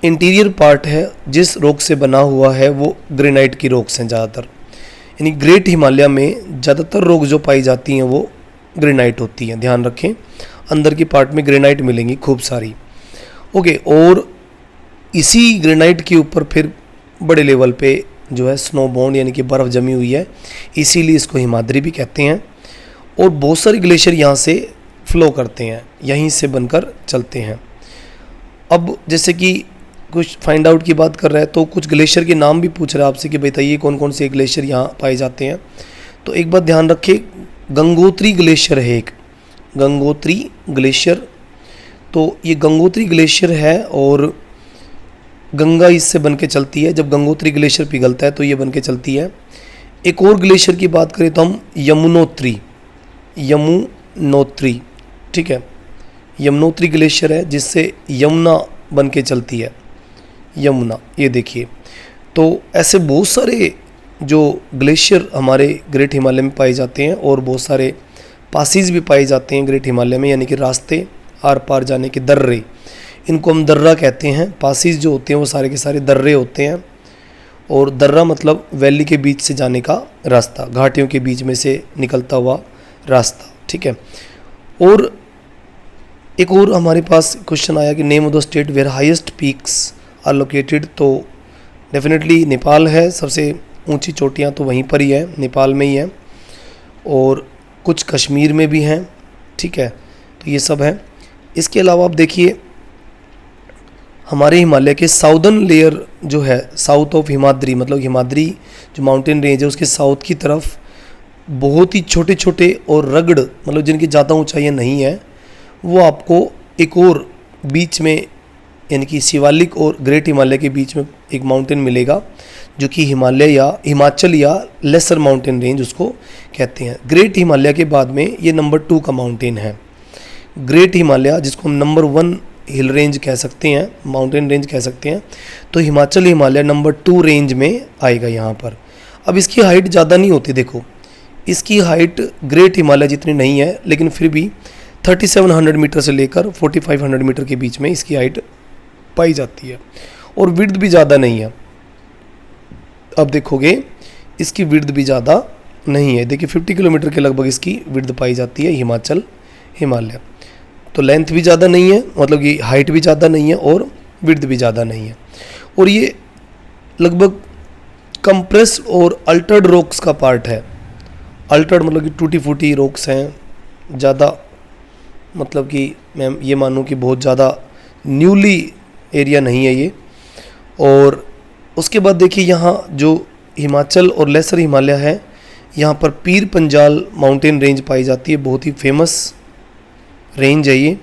इंटीरियर पार्ट है जिस रॉक से बना हुआ है वो ग्रेनाइट की रॉक्स हैं ज़्यादातर, यानी ग्रेट हिमालय में ज़्यादातर रॉक जो पाई जाती हैं वो ग्रेनाइट होती हैं, ध्यान रखें। अंदर की पार्ट में ग्रेनाइट मिलेंगी खूब सारी। ओके, और इसी ग्रेनाइट के ऊपर फिर बड़े लेवल पे जो है स्नो बॉन्ड यानी कि बर्फ़ जमी हुई है, इसीलिए इसको हिमाद्री भी कहते हैं। और बहुत सारे ग्लेशियर यहाँ से फ्लो करते हैं, यहीं से बनकर चलते हैं। अब जैसे कि कुछ फाइंड आउट की बात कर रहा है तो कुछ ग्लेशियर के नाम भी पूछ रहा है आपसे कि बताइए कौन कौन से ग्लेशियर यहाँ पाए जाते हैं। तो एक बात ध्यान रखिए, गंगोत्री ग्लेशियर है एक, गंगोत्री ग्लेशियर। तो ये गंगोत्री ग्लेशियर है और गंगा इससे बन के चलती है, जब गंगोत्री ग्लेशियर पिघलता है तो ये बन के चलती है। एक और ग्लेशियर की बात करें तो हम यमुनोत्री, ठीक है, यमुनोत्री ग्लेशियर है जिससे यमुना बन के चलती है, यमुना, ये देखिए। तो ऐसे बहुत सारे जो ग्लेशियर हमारे ग्रेट हिमालय में पाए जाते हैं और बहुत सारे पासिस भी पाए जाते हैं ग्रेट हिमालय में, यानी कि रास्ते आर पार जाने के दर्रे, इनको हम दर्रा कहते हैं। पासिस जो होते हैं वो सारे के सारे दर्रे होते हैं, और दर्रा मतलब वैली के बीच से जाने का रास्ता, घाटियों के बीच में से निकलता हुआ रास्ता, ठीक है। और एक और हमारे पास क्वेश्चन आया कि name of the state where highest peaks are located, तो डेफिनेटली नेपाल है, सबसे ऊंची चोटियां तो वहीं पर ही है, नेपाल में ही है, और कुछ कश्मीर में भी हैं, ठीक है। तो ये सब है। इसके अलावा आप देखिए हमारे हिमालय के साउदर्न लेयर जो है, साउथ ऑफ हिमाद्री, मतलब हिमाद्री जो माउंटेन रेंज है उसके साउथ की तरफ बहुत ही छोटे छोटे और रगड़, मतलब जिनकी ज़्यादा ऊंचाइयाँ नहीं है, वो आपको एक और बीच में, यानी कि शिवालिक और ग्रेट हिमालय के बीच में एक माउंटेन मिलेगा, जो कि हिमालय या हिमाचल या लेसर माउंटेन रेंज उसको कहते हैं। ग्रेट हिमालय के बाद में ये नंबर 2 का माउंटेन है। ग्रेट हिमालय जिसको हम नंबर 1 हिल रेंज कह सकते हैं, माउंटेन रेंज कह सकते हैं, तो हिमाचल हिमालय नंबर 2 रेंज में आएगा यहाँ पर। अब इसकी हाइट ज़्यादा नहीं होती, देखो इसकी हाइट ग्रेट हिमालय जितनी नहीं है, लेकिन फिर भी 3700 मीटर से लेकर 4500 मीटर के बीच में इसकी हाइट पाई जाती है, और विड्थ भी ज़्यादा नहीं है। अब देखोगे इसकी विड्थ भी ज़्यादा नहीं है, देखिए 50 किलोमीटर के लगभग इसकी विड्थ पाई जाती है हिमाचल हिमालय। तो लेंथ भी ज़्यादा नहीं है, मतलब कि हाइट भी ज़्यादा नहीं है और विड्थ भी ज़्यादा नहीं है, और ये लगभग कंप्रेस्ड और अल्टर्ड रॉक्स का पार्ट है। अल्टर्ड मतलब कि टूटी फूटी रॉक्स हैं, ज़्यादा मतलब कि मैं ये मानूँ कि बहुत ज़्यादा न्यूली एरिया नहीं है ये। और उसके बाद देखिए यहाँ जो हिमाचल और लेसर हिमालय है, यहाँ पर पीर पंजाल माउंटेन रेंज पाई जाती है, बहुत ही फेमस रेंज है ये,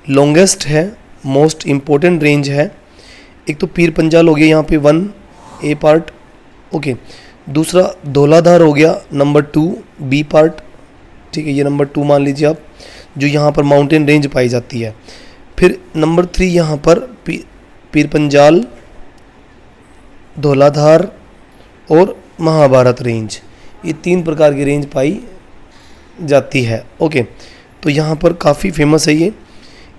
लॉन्गेस्ट है, मोस्ट इम्पोर्टेंट रेंज है। एक तो पीर पंजाल हो गया यहाँ पे 1A पार्ट, ओके। दूसरा धौलाधार हो गया नंबर 2B पार्ट, ठीक है, ये नंबर 2 मान लीजिए आप, जो यहाँ पर माउंटेन रेंज पाई जाती है। फिर नंबर 3 यहाँ पर पीर पंजाल, धौलाधार और महाभारत रेंज, ये 3 प्रकार की रेंज पाई जाती है, ओके। तो यहाँ पर काफ़ी फेमस है ये।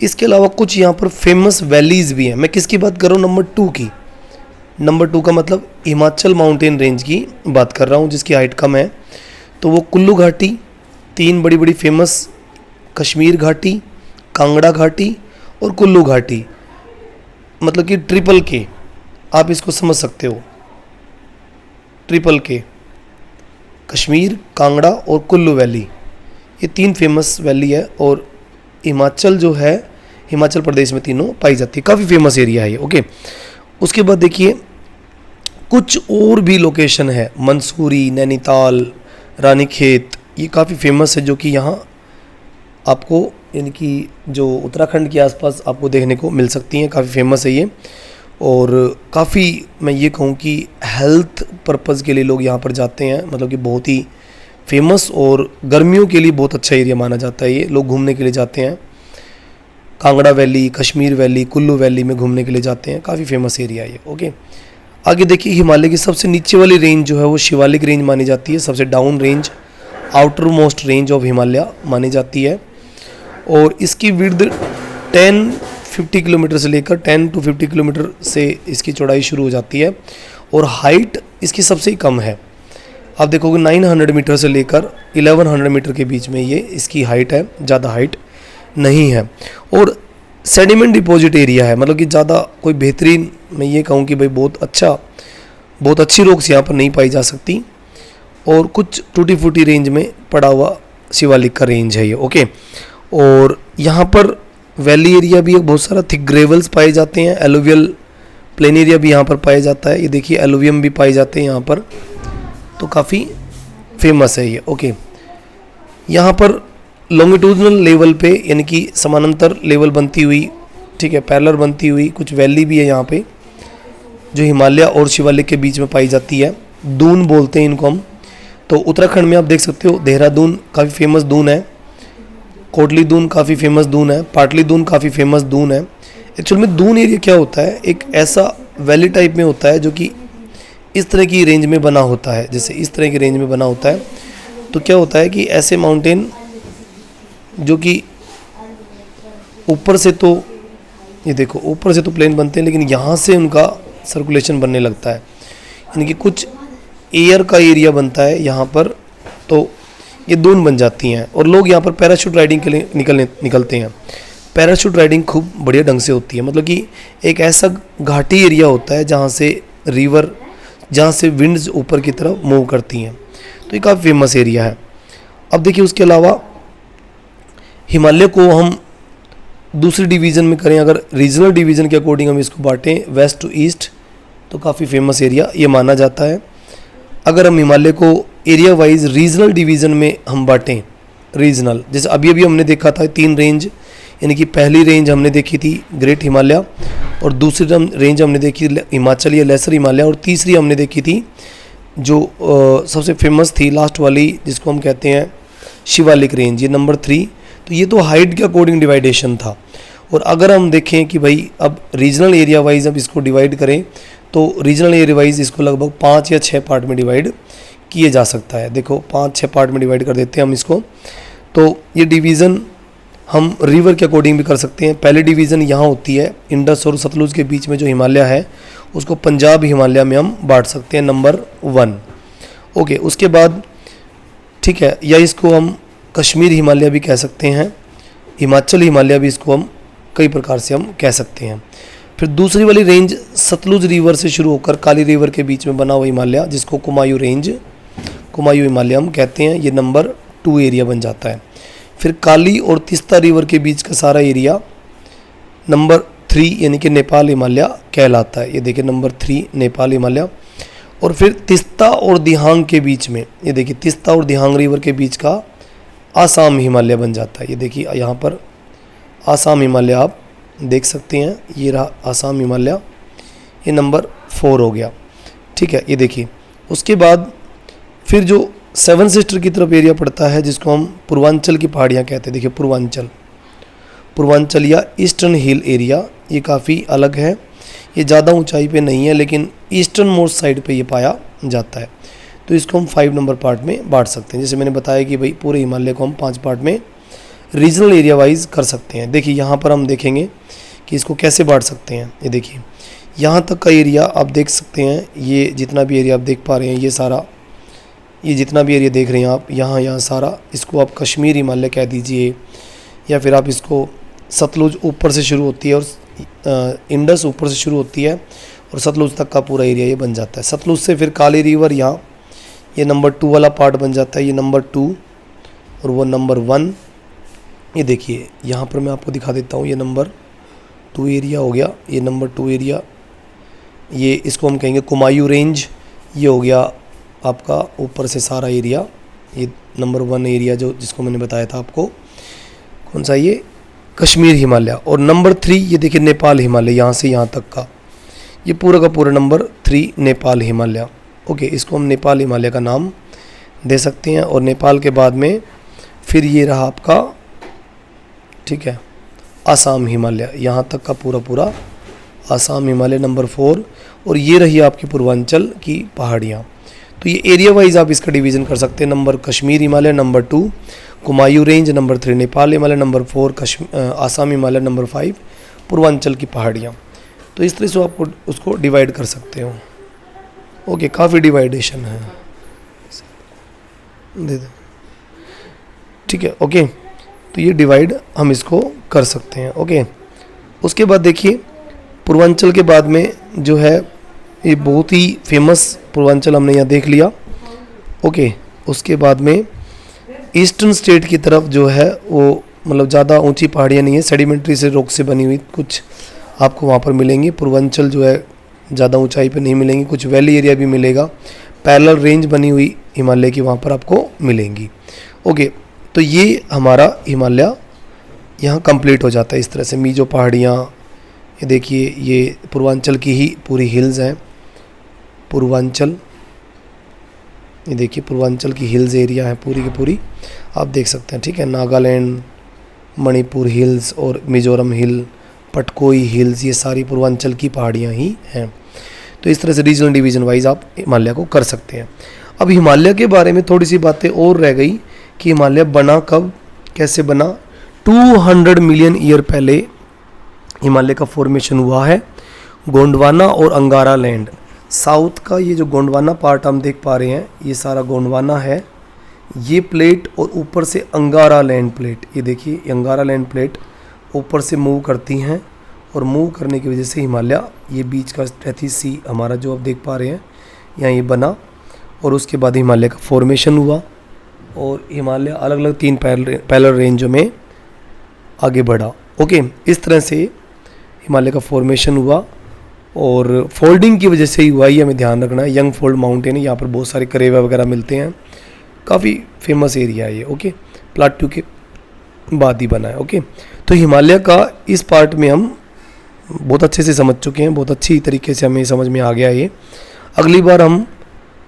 इसके अलावा कुछ यहाँ पर फेमस वैलीज़ भी हैं। मैं किसकी बात कर रहा हूँ? नंबर 2 की। नंबर 2 का मतलब हिमाचल माउंटेन रेंज की बात कर रहा हूँ, जिसकी हाइट कम है। तो वो कुल्लू घाटी, 3 बड़ी बड़ी फेमस, कश्मीर घाटी, कांगड़ा घाटी और कुल्लू घाटी, मतलब कि ट्रिपल के, आप इसको समझ सकते हो, ट्रिपल के, कश्मीर, कांगड़ा और कुल्लू वैली, ये 3 फेमस वैली है। और हिमाचल जो है, हिमाचल प्रदेश में तीनों पाई जाती है। काफ़ी फेमस एरिया है ये। ओके, उसके बाद देखिए कुछ और भी लोकेशन है, मंसूरी, नैनीताल, रानीखेत, ये काफ़ी फेमस है, जो कि यहाँ आपको यानी कि जो उत्तराखंड के आसपास आपको देखने को मिल सकती हैं। काफ़ी फेमस है ये, और काफ़ी मैं ये कहूँ कि हेल्थ पर्पज़ के लिए लोग यहाँ पर जाते हैं। मतलब कि बहुत ही फेमस और गर्मियों के लिए बहुत अच्छा एरिया माना जाता है ये, लोग घूमने के लिए जाते हैं। Kangra valley, Kashmir valley, Kullu valley में घूमने के लिए जाते हैं। काफ़ी फेमस एरिया है ये। ओके, आगे देखिए हिमालय की सबसे नीचे वाली रेंज जो है वो शिवालिक रेंज मानी जाती है। सबसे down range, outer most range of Himalaya मानी जाती है। और इसकी विड्थ 10-50 किलोमीटर से लेकर 10 to 50 किलोमीटर से इसकी चौड़ाई शुरू हो जाती है। और हाइट इसकी सबसे कम है, आप देखोगे 900 मीटर से लेकर 1100 मीटर के बीच में ये इसकी हाइट है, ज़्यादा हाइट नहीं है। और सेडिमेंट डिपॉजिट एरिया है, मतलब कि ज़्यादा कोई बेहतरीन मैं ये कहूँ कि भाई बहुत अच्छी रॉक्स यहाँ पर नहीं पाई जा सकती। और कुछ टूटी फूटी रेंज में पड़ा हुआ शिवालिक का रेंज है ये। ओके, और यहाँ पर वैली एरिया भी बहुत सारा थिक ग्रेवल्स पाए जाते हैं। एलुवियल प्लेन एरिया भी यहाँ पर पाया जाता है। ये देखिए एलुवियम भी पाए जाते हैं यहाँ पर, तो काफ़ी फेमस है ये। ओके, यहाँ पर लॉन्गिट्यूडनल लेवल पे यानी कि समानांतर लेवल बनती हुई, ठीक है, पैरेलल बनती हुई कुछ वैली भी है यहाँ पे, जो हिमालय और शिवालिक के बीच में पाई जाती है। दून बोलते हैं इनको हम। तो उत्तराखंड में आप देख सकते हो देहरादून काफ़ी फेमस दून है, कोटली दून काफ़ी फेमस दून है, पाटली दून काफ़ी फेमस दून है। एक्चुअल में दून एरिया क्या होता है, एक ऐसा वैली टाइप में होता है जो कि इस तरह की रेंज में बना होता है। जैसे इस तरह की रेंज में बना होता है, तो क्या होता है कि ऐसे माउंटेन जो कि ऊपर से तो ये देखो ऊपर से तो प्लेन बनते हैं, लेकिन यहाँ से उनका सर्कुलेशन बनने लगता है, यानी कि कुछ एयर का एरिया बनता है यहाँ पर, तो ये दून बन जाती हैं। और लोग यहाँ पर पैराशूट राइडिंग के लिए निकलते हैं। पैराशूट राइडिंग खूब बढ़िया ढंग से होती है, मतलब कि एक ऐसा घाटी एरिया होता है जहाँ से विंड्स ऊपर की तरफ मूव करती हैं, तो ये काफ़ी फेमस एरिया है। अब देखिए उसके अलावा हिमालय को हम दूसरी डिवीज़न में करें, अगर रीजनल डिवीज़न के अकॉर्डिंग हम इसको बांटें वेस्ट टू ईस्ट, तो काफ़ी फेमस एरिया ये माना जाता है। अगर हम हिमालय को एरिया वाइज रीजनल डिवीज़न में हम बांटें, रीजनल जैसे अभी हमने देखा था 3 रेंज, यानी कि पहली रेंज हमने देखी थी ग्रेट हिमालय, और दूसरी रेंज हमने देखी हिमाचल या लेसर हिमालय, और तीसरी हमने देखी थी जो सबसे फेमस थी लास्ट वाली, जिसको हम कहते हैं शिवालिक रेंज, ये नंबर 3। तो ये तो हाइट के अकॉर्डिंग डिवाइडेशन था। और अगर हम देखें कि भाई अब रीजनल एरिया वाइज अब इसको डिवाइड करें, तो रीजनल एरिया वाइज इसको लगभग 5 या 6 पार्ट में डिवाइड किए जा सकता है। देखो 5-6 पार्ट में डिवाइड कर देते हैं हम इसको। तो ये डिवीज़न हम रिवर के अकॉर्डिंग भी कर सकते हैं। पहली डिवीज़न यहाँ होती है इंडस और सतलुज के बीच में जो हिमालय है, उसको पंजाब हिमालय में हम बांट सकते हैं, नंबर 1। ओके, उसके बाद ठीक है, या इसको हम कश्मीर हिमालय भी कह सकते हैं, हिमाचल हिमालय भी इसको हम कई प्रकार से हम कह सकते हैं। फिर दूसरी वाली रेंज सतलुज रिवर से शुरू होकर काली रिवर के बीच में बना हुआ हिमालय, जिसको कुमायूं रेंज, कुमायूं हिमालय हम कहते हैं, ये नंबर 2 एरिया बन जाता है। फिर काली और तिस्ता रिवर के बीच का सारा एरिया नंबर 3 यानी कि नेपाल हिमालय कहलाता है। ये देखिए नंबर 3 नेपाल हिमालय। और फिर तिस्ता और दिहांग के बीच में, ये देखिए तिस्ता और दिहांग रिवर के बीच का आसाम हिमालय बन जाता है। ये देखिए यहाँ पर आसाम हिमालय आप देख सकते हैं, ये रहा आसाम हिमालय, ये नंबर 4 हो गया। ठीक है, ये देखिए उसके बाद फिर जो 7 सिस्टर की तरफ एरिया पड़ता है, जिसको हम पूर्वांचल की पहाड़ियाँ कहते हैं। देखिए पूर्वांचल या ईस्टर्न हिल एरिया, ये काफ़ी अलग है, ये ज़्यादा ऊंचाई पे नहीं है, लेकिन ईस्टर्न मोस्ट साइड पे ये पाया जाता है। तो इसको हम 5 नंबर पार्ट में बांट सकते हैं। जैसे मैंने बताया कि भाई पूरे हिमालय को हम 5 पार्ट में रीजनल एरिया वाइज कर सकते हैं। देखिए यहाँ पर हम देखेंगे कि इसको कैसे बांट सकते हैं। ये देखिए यहाँ तक का एरिया आप देख सकते हैं, ये जितना भी एरिया आप देख पा रहे हैं, ये सारा, ये जितना भी एरिया देख रहे हैं आप, यहाँ सारा, इसको आप कश्मीर हिमालय कह दीजिए, या फिर आप इसको सतलुज ऊपर से शुरू होती है और इंडस ऊपर से शुरू होती है और सतलुज तक का पूरा एरिया ये बन जाता है। सतलुज से फिर काली रिवर यहाँ ये नंबर 2 वाला पार्ट बन जाता है, ये नंबर 2 और वो नंबर 1। ये देखिए यहाँ पर मैं आपको दिखा देता हूँ, ये नंबर 2 एरिया हो गया, ये नंबर 2 एरिया, ये इसको हम कहेंगे कुमायूं रेंज। ये हो गया आपका ऊपर से सारा एरिया, ये नंबर 1 एरिया जो जिसको मैंने बताया था आपको, कौन सा, ये कश्मीर हिमालय। और नंबर 3 ये देखिए नेपाल हिमालय, यहाँ से यहाँ तक का, ये पूरा का पूरा नंबर 3 नेपाल हिमालय। ओके, इसको हम नेपाल हिमालय का नाम दे सकते हैं। और नेपाल के बाद में फिर ये रहा आपका, ठीक है, आसाम हिमालय, यहाँ तक का पूरा पूरा आसाम हिमालय नंबर 4। और ये रही आपकी पूर्वांचल की पहाड़ियाँ। तो ये एरिया वाइज आप इसका डिवीज़न कर सकते हैं। Number Kashmir Himalaya, number 2 Kumaon range, number 3 Nepal Himalaya, number 4 Assam Himalaya, number 5 Purvanchal की पहाड़ियाँ। तो इस तरह से आपको उसको डिवाइड कर सकते हो। ओके, काफ़ी डिवाइडेशन है, दे दो, ठीक है। ओके, तो ये डिवाइड हम इसको कर सकते हैं। ओके, उसके बाद देखिए पूर्वांचल के बाद में जो है ये बहुत ही फेमस पूर्वांचल हमने यहाँ देख लिया। ओके, उसके बाद में ईस्टर्न स्टेट की तरफ जो है वो मतलब ज़्यादा ऊंची पहाड़ियाँ नहीं है, सेडिमेंट्री से रॉक से बनी हुई कुछ आपको वहाँ पर मिलेंगी। पूर्वांचल जो है ज़्यादा ऊंचाई पे नहीं मिलेंगी, कुछ वैली एरिया भी मिलेगा, पैरेलल रेंज बनी हुई हिमालय की वहाँ पर आपको मिलेंगी। ओके, तो ये हमारा हिमालय यहाँ कंप्लीट हो जाता है इस तरह से। मीजो पहाड़ियाँ, ये देखिए ये पूर्वांचल की ही पूरी हिल्स हैं, पूर्वांचल, ये देखिए पूर्वांचल की हिल्स एरिया है पूरी की पूरी, आप देख सकते हैं, ठीक है। नागालैंड, मणिपुर हिल्स और मिजोरम हिल, पटकोई हिल्स, ये सारी पूर्वांचल की पहाड़ियाँ ही हैं। तो इस तरह से रीजनल डिवीज़न वाइज आप हिमालय को कर सकते हैं। अब हिमालय के बारे में थोड़ी सी बातें और रह गई कि हिमालय बना कब, कैसे बना। 200 मिलियन ईयर पहले हिमालय का फॉर्मेशन हुआ है। गोंडवाना और अंगारा लैंड, साउथ का ये जो गोंडवाना पार्ट हम देख पा रहे हैं, ये सारा गोंडवाना है, ये प्लेट, और ऊपर से अंगारा लैंड प्लेट, ये देखिए ये अंगारा लैंड प्लेट ऊपर से मूव करती हैं, और मूव करने की वजह से हिमालय, ये बीच का स्ट्रेथी सी हमारा जो आप देख पा रहे हैं यहाँ ये बना, और उसके बाद हिमालय का फॉर्मेशन हुआ, और हिमालय अलग अलग 3 पैरेलल रेंजों में आगे बढ़ा। ओके, इस तरह से हिमालय का फॉर्मेशन हुआ, और फोल्डिंग की वजह से ही हुआ, ये हमें ध्यान रखना है। यंग फोल्ड माउंटेन है, यहाँ पर बहुत सारे करेवा वगैरह मिलते हैं, काफ़ी फेमस एरिया है ये। ओके, प्लाटू के बाद ही बना है। ओके, तो हिमालय का इस पार्ट में हम बहुत अच्छे से समझ चुके हैं, बहुत अच्छी तरीके से हमें समझ में आ गया ये। अगली बार हम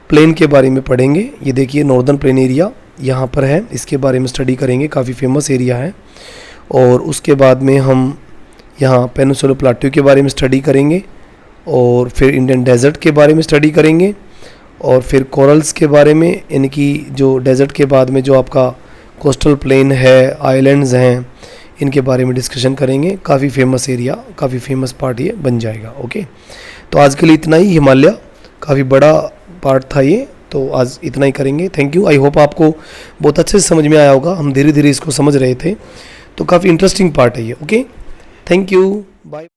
प्लेन के बारे में पढ़ेंगे। ये देखिए नॉर्दर्न प्लेन एरिया यहाँ पर है, इसके बारे में स्टडी करेंगे, काफ़ी फेमस एरिया है। और उसके बाद में हम यहाँ पेनिनसुलर प्लाटू के बारे में स्टडी करेंगे, और फिर इंडियन डेजर्ट के बारे में स्टडी करेंगे, और फिर कोरल्स के बारे में, इनकी जो डेजर्ट के बाद में जो आपका कोस्टल प्लेन है, आइलैंड्स हैं, इनके बारे में डिस्कशन करेंगे। काफ़ी फेमस एरिया, काफ़ी फेमस पार्ट ये बन जाएगा। ओके, तो आज के लिए इतना ही। हिमालय काफ़ी बड़ा पार्ट था ये, तो आज इतना ही करेंगे। Thank you. आई होप आपको बहुत अच्छे से समझ में आया होगा, हम धीरे धीरे इसको समझ रहे थे, तो काफ़ी इंटरेस्टिंग पार्ट है ये। Okay, thank you, bye.